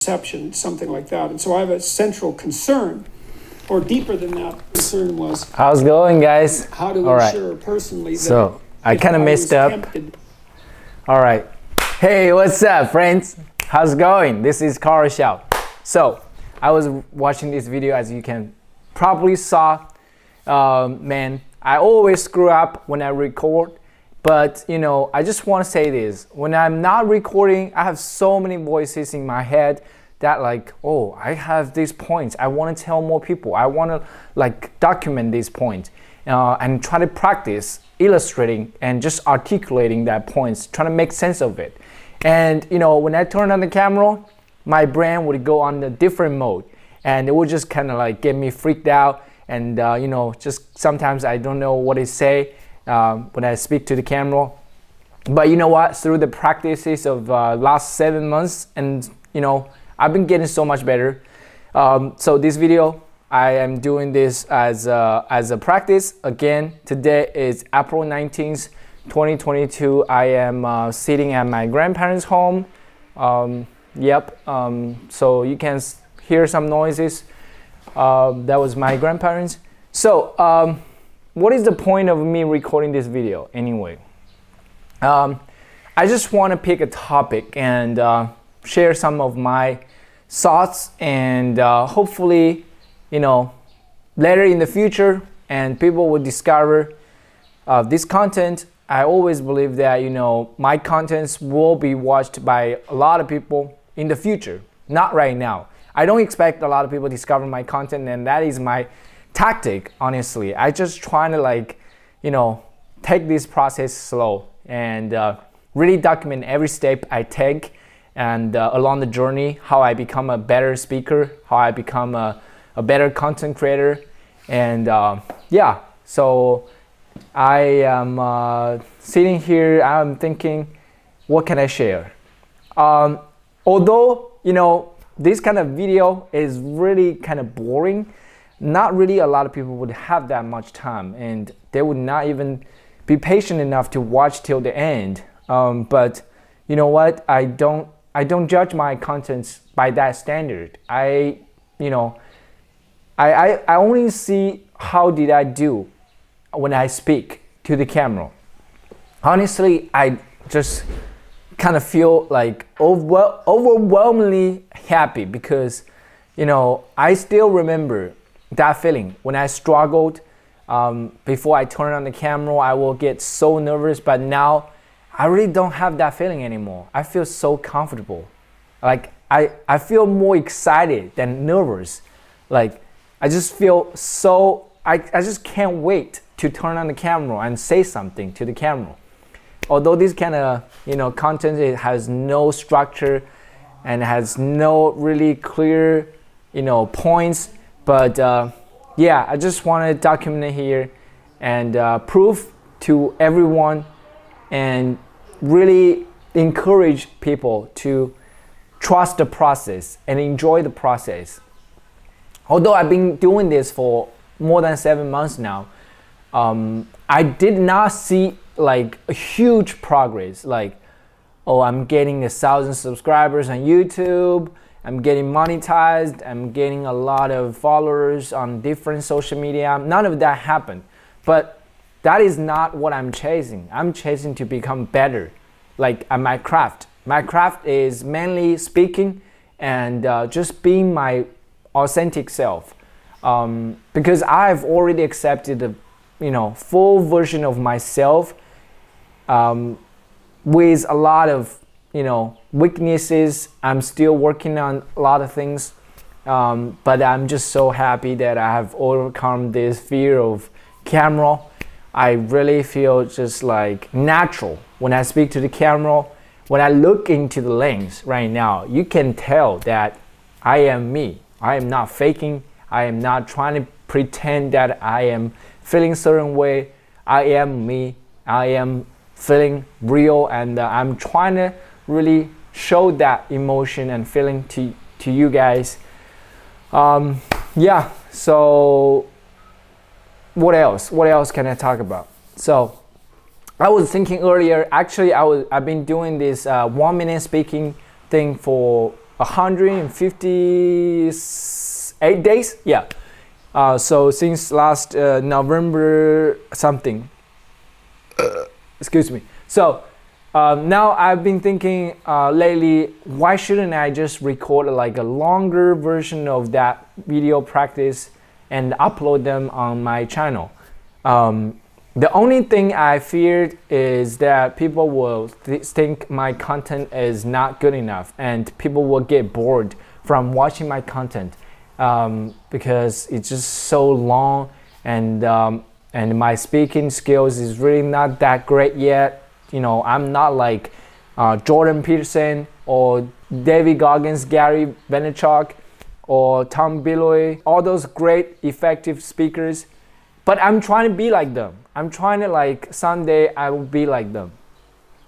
perception, something like that. And so I have a central concern, or deeper than that concern was, how's it going, guys? How to ensure personally that so I kind of messed up. All right. Hey, what's up, friends? How's it going? This is Carl Xiao. So I was watching this video, as you can probably saw. Man, I always screw up when I record. But, you know, I just want to say this. When I'm not recording, I have so many voices in my head that like, oh, I have these points. I want to tell more people. I want to like document these points and try to practice illustrating and just articulating that points, trying to make sense of it. And, you know, when I turn on the camera, my brain would go on a different mode and it would just kind of like get me freaked out. And, you know, just sometimes I don't know what to say. When I speak to the camera. But you know what, through the practices of last 7 months, and you know, I've been getting so much better. So this video, I am doing this as a practice. Again, today is April 19th, 2022. I am sitting at my grandparents' home. So you can hear some noises. That was my grandparents. So what is the point of me recording this video anyway? I just want to pick a topic and share some of my thoughts, and hopefully, you know, later in the future and people will discover this content. I always believe that, you know, my contents will be watched by a lot of people in the future, not right now. I don't expect a lot of people to discover my content, and that is my tactic. Honestly, I just trying to like, you know, take this process slow and really document every step I take, and along the journey, how I become a better speaker, how I become a better content creator. And yeah, so I am sitting here, I'm thinking, what can I share? Although, you know, this kind of video is really kind of boring, not really a lot of people would have that much time, and they would not even be patient enough to watch till the end. But you know what? I don't judge my contents by that standard. I only see how did I do when I speak to the camera. Honestly, I just kind of feel like overwhelmingly happy because, you know, I still remember that feeling when I struggled. Before I turn on the camera, I will get so nervous, but now I really don't have that feeling anymore. I feel so comfortable. Like I feel more excited than nervous. Like I just feel so, I just can't wait to turn on the camera and say something to the camera. Although this kind of, you know, content, it has no structure and has no really clear, you know, points. But yeah, I just want to document it here and prove to everyone and really encourage people to trust the process and enjoy the process. Although I've been doing this for more than 7 months now, I did not see like a huge progress. Like, oh, I'm getting 1,000 subscribers on YouTube. I'm getting monetized, I'm getting a lot of followers on different social media. None of that happened. But that is not what I'm chasing. I'm chasing to become better, like at my craft. My craft is mainly speaking and just being my authentic self. Because I've already accepted the, you know, full version of myself with a lot of, you know, weaknesses. I'm still working on a lot of things, but I'm just so happy that I have overcome this fear of camera. I really feel just like natural when I speak to the camera. When I look into the lens right now, you can tell that I am me. I am not faking. I am not trying to pretend that I am feeling a certain way. I am me. I am feeling real, and I'm trying to really show that emotion and feeling to you guys. Yeah, so what else can I talk about? So I was thinking earlier, actually I've been doing this 1 minute speaking thing for 158 days. Yeah. So since last November something. Excuse me. So now I've been thinking lately, why shouldn't I just record like a longer version of that video practice and upload them on my channel? The only thing I feared is that people will think my content is not good enough, and people will get bored from watching my content because it's just so long, and my speaking skills is really not that great yet. You know, I'm not like Jordan Peterson or David Goggins, Gary Vaynerchuk, or Tom Bilyeu, all those great effective speakers. But I'm trying to be like them. I'm trying to like someday I will be like them.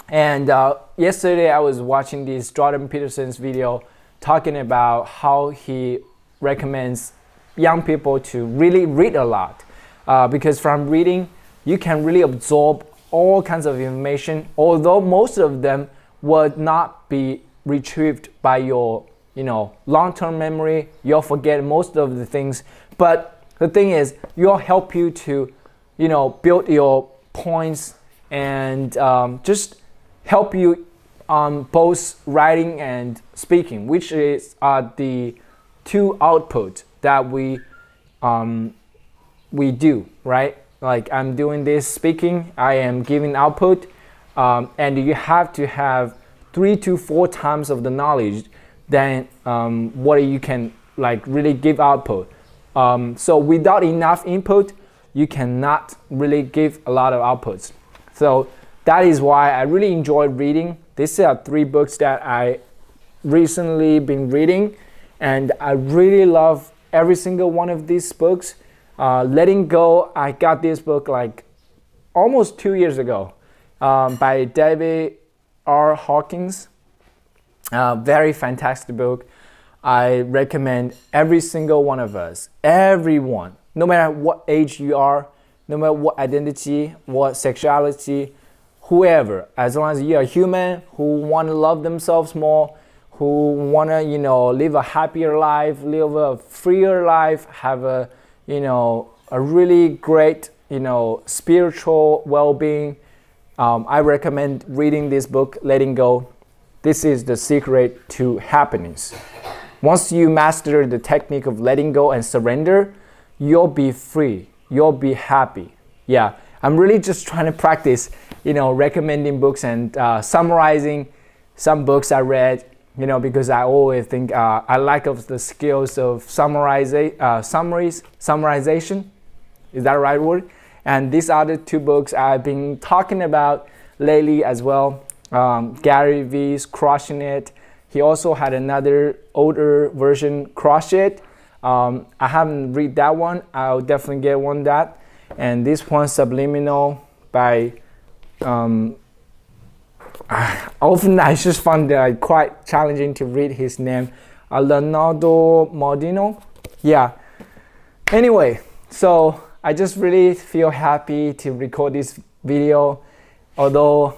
And yesterday I was watching this Jordan Peterson's video talking about how he recommends young people to really read a lot because from reading you can really absorb all kinds of information, although most of them would not be retrieved by your long-term memory. You'll forget most of the things, but the thing is, you'll help you to, build your points and just help you on both writing and speaking, which is the two outputs that we do, right? Like I'm doing this speaking, I am giving output, and you have to have 3 to 4 times of the knowledge than what you can like really give output. So without enough input, you cannot really give a lot of outputs. So that is why I really enjoy reading. These are 3 books that I recently been reading, and I really love every single one of these books. Letting Go, I got this book like almost 2 years ago by David R. Hawkins. Very fantastic book. I recommend every single one of us, everyone, no matter what age you are, no matter what identity, what sexuality, whoever, as long as you're a human who want to love themselves more, who want to, live a happier life, live a freer life, have a really great, spiritual well-being. I recommend reading this book, Letting Go. This is the secret to happiness. Once you master the technique of letting go and surrender, you'll be free. You'll be happy. Yeah, I'm really just trying to practice, recommending books and summarizing some books I read, because I always think I lack of the skills of summarization. Is that the right word? And these are the 2 books I've been talking about lately as well. Gary Vee's Crushing It. He also had another older version, Crush It. I haven't read that one. I'll definitely get one that. And this one, Subliminal, by often I just found that quite challenging to read his name, Leonardo Modino. Yeah. Anyway, so I just really feel happy to record this video. Although,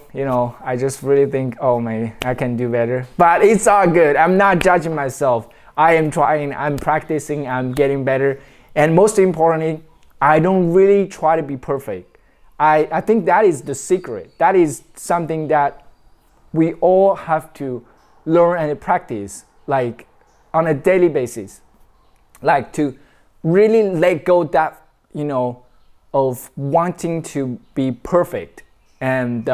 I just really think, oh man, I can do better. But it's all good. I'm not judging myself. I am trying, I'm practicing, I'm getting better. And most importantly, I don't really try to be perfect. I think that is the secret. That is something that we all have to learn and practice, like on a daily basis. Like to really let go that, of wanting to be perfect. And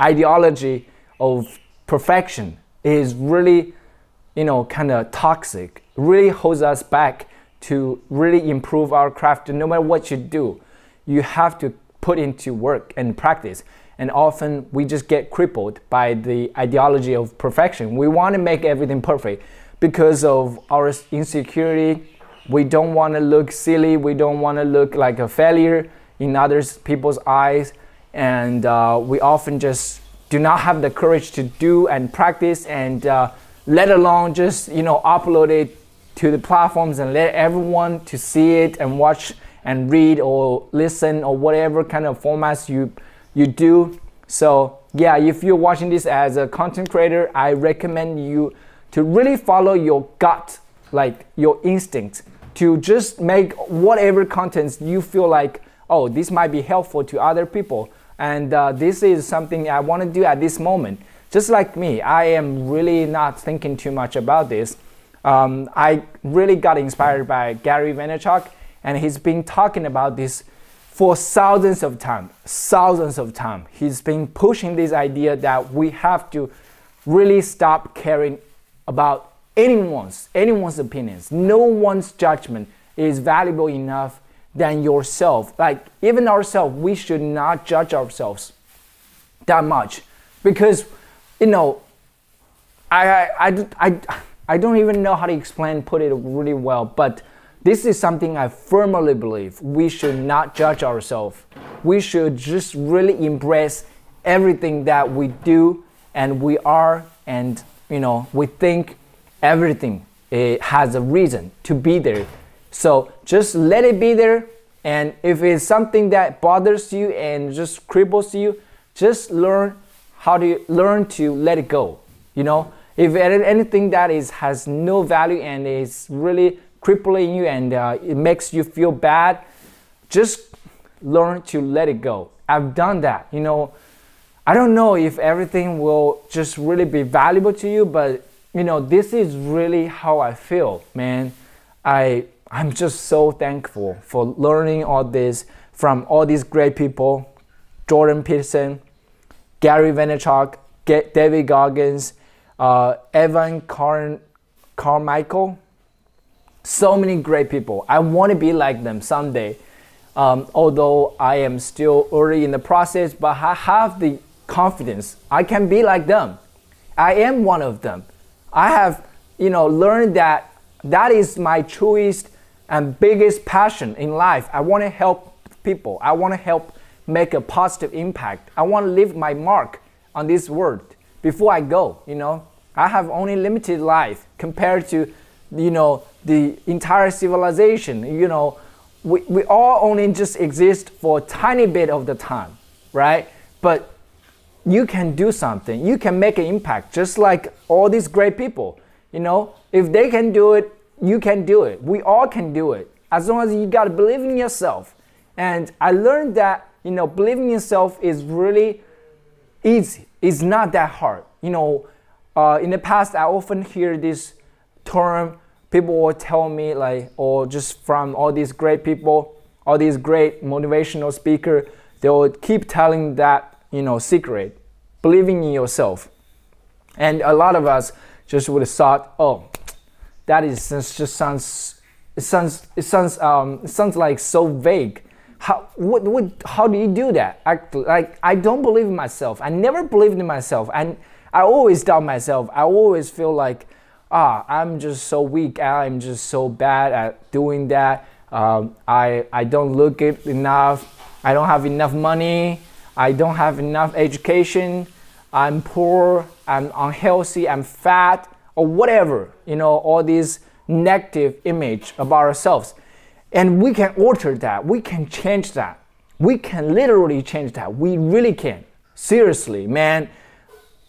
ideology of perfection is really, kind of toxic. Really holds us back to really improve our craft. No matter what you do, you have to put into work and practice. And often we just get crippled by the ideology of perfection. We want to make everything perfect because of our insecurity. We don't want to look silly. We don't want to look like a failure in people's eyes. And we often just do not have the courage to do and practice, and let alone just upload it to the platforms and let everyone to see it and watch and read or listen or whatever kind of formats you do. So yeah, if you're watching this as a content creator, I recommend you to really follow your gut, like your instinct, to just make whatever contents you feel like, oh, this might be helpful to other people, and this is something I want to do at this moment. Just like me, I am really not thinking too much about this. I really got inspired by Gary Vaynerchuk, and he's been talking about this for thousands of times. He's been pushing this idea that we have to really stop caring about anyone's opinions. No one's judgment is valuable enough than yourself. Like even ourselves, we should not judge ourselves that much, because I don't even know how to put it really well, but this is something I firmly believe. We should not judge ourselves. We should just really embrace everything that we do and we are, and we think everything it has a reason to be there. So just let it be there, and if it's something that bothers you and just cripples you, just learn to let it go. If anything that has no value and is really crippling you and it makes you feel bad, just learn to let it go. I've done that. I don't know if everything will just really be valuable to you, but this is really how I feel, man. I'm just so thankful for learning all this from all these great people: Jordan Peterson, Gary Vaynerchuk, David Goggins, Evan Carmichael. So many great people. I want to be like them someday. Although I am still early in the process, but I have the confidence I can be like them. I am one of them. I have, learned that is my truest and biggest passion in life. I want to help people. I want to help make a positive impact. I want to leave my mark on this world before I go. I have only limited life compared to, the entire civilization. We all only just exist for a tiny bit of the time, right? But you can do something. You can make an impact, just like all these great people. If they can do it, you can do it. We all can do it, as long as you gotta believe in yourself. And I learned that believing in yourself is really easy. It's not that hard. In the past, I often hear this term. People will tell me, or just from all these great people, all these great motivational speakers, they will keep telling that secret, believing in yourself. And a lot of us just would have thought, oh, that is just sounds like so vague. How do you do that? I don't believe in myself. I never believed in myself, and I always doubt myself. I always feel like, I'm just so weak. I'm just so bad at doing that. I don't look it enough. I don't have enough money. I don't have enough education. I'm poor. I'm unhealthy. I'm fat, or whatever. All these negative image about ourselves. And we can alter that. We can change that. We can literally change that. We really can. Seriously, man.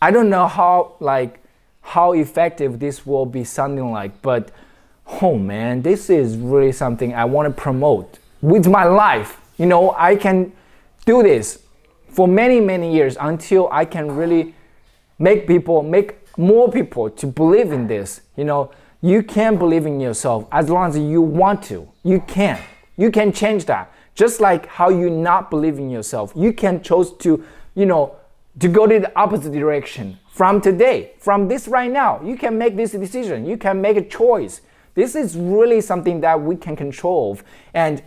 I don't know how effective this will be sounding like, but oh man, this is really something I want to promote with my life. I can do this for many, many years until I can really make more people to believe in this. You can believe in yourself as long as you want to. You can change that. Just like how you not believe in yourself, you can choose to, to go to the opposite direction from today, from this right now. You can make this decision. You can make a choice. This is really something that we can control. And,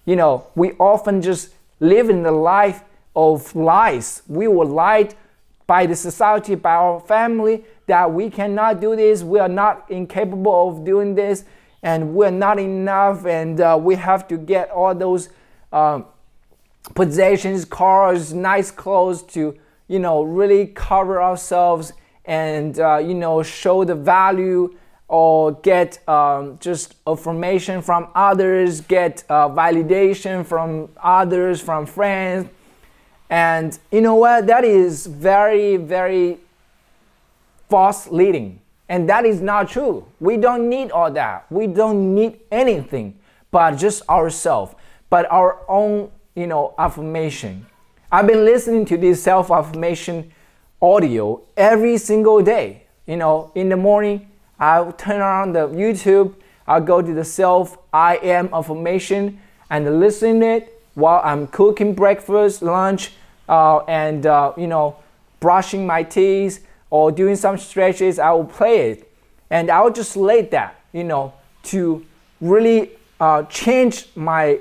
we often just live in the life of lies. We were lied by the society, by our family, that we cannot do this, we are not incapable of doing this, and we're not enough, and we have to get all those possessions, cars, nice clothes to, really cover ourselves and, show the value, or get just affirmation from others, get validation from others, from friends. And you know what? That is very, very false leading. And that is not true. We don't need all that. We don't need anything but just ourselves, but our own, affirmation. I've been listening to this self-affirmation audio every single day. In the morning, I'll turn on the YouTube, I'll go to the I am affirmation and listen it while I'm cooking breakfast, lunch, and brushing my teeth or doing some stretches. I will play it, and I will just let that, to really change my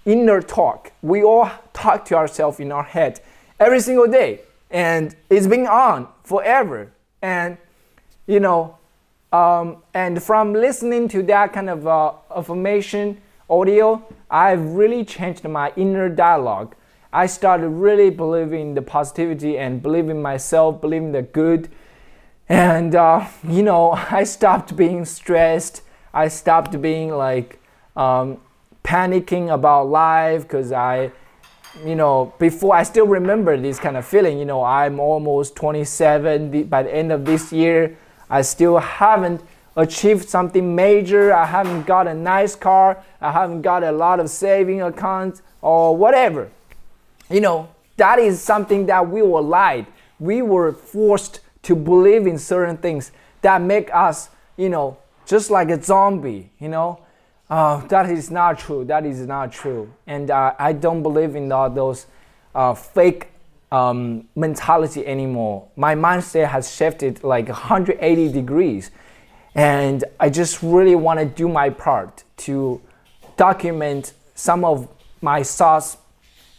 inner talk. We all talk to ourselves in our head every single day, and it's been on forever. And and from listening to that kind of affirmation audio, I've really changed my inner dialogue. I started really believing the positivity and believing myself, believing the good. And, I stopped being stressed. I stopped being panicking about life because before I still remember this kind of feeling, I'm almost 27 by the end of this year. I still haven't achieved something major. I haven't got a nice car. I haven't got a lot of saving accounts or whatever. That is something that we were lied. We were forced to believe in certain things that make us, just like a zombie, that is not true. That is not true. And I don't believe in all those fake mentality anymore. My mindset has shifted 180 degrees. And I just really want to do my part to document some of my thoughts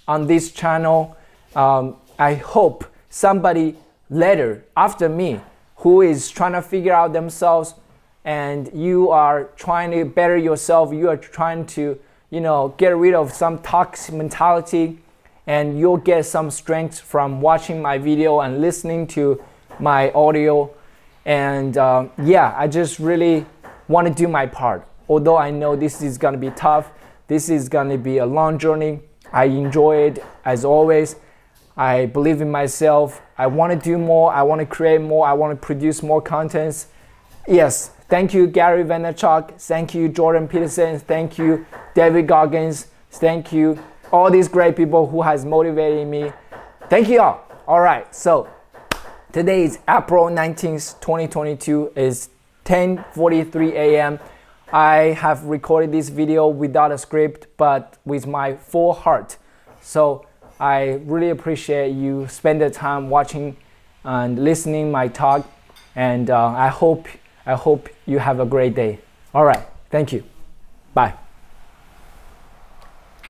on this channel. I hope somebody later after me who is trying to figure out themselves, and you are trying to better yourself, you are trying to get rid of some toxic mentality, and you'll get some strength from watching my video and listening to my audio. And I just really want to do my part. Although I know this is going to be tough, this is going to be a long journey, I enjoy it as always. I believe in myself. I want to do more. I want to create more. I want to produce more contents. Yes, thank you, Gary Vaynerchuk. Thank you, Jordan Peterson. Thank you, David Goggins. Thank you, all these great people who has motivated me. Thank you all. All right, so today is April 19th, 2022. It's 10:43 a.m. I have recorded this video without a script, but with my full heart. So I really appreciate you spend the time watching and listening my talk. And I hope you have a great day. All right, thank you. Bye.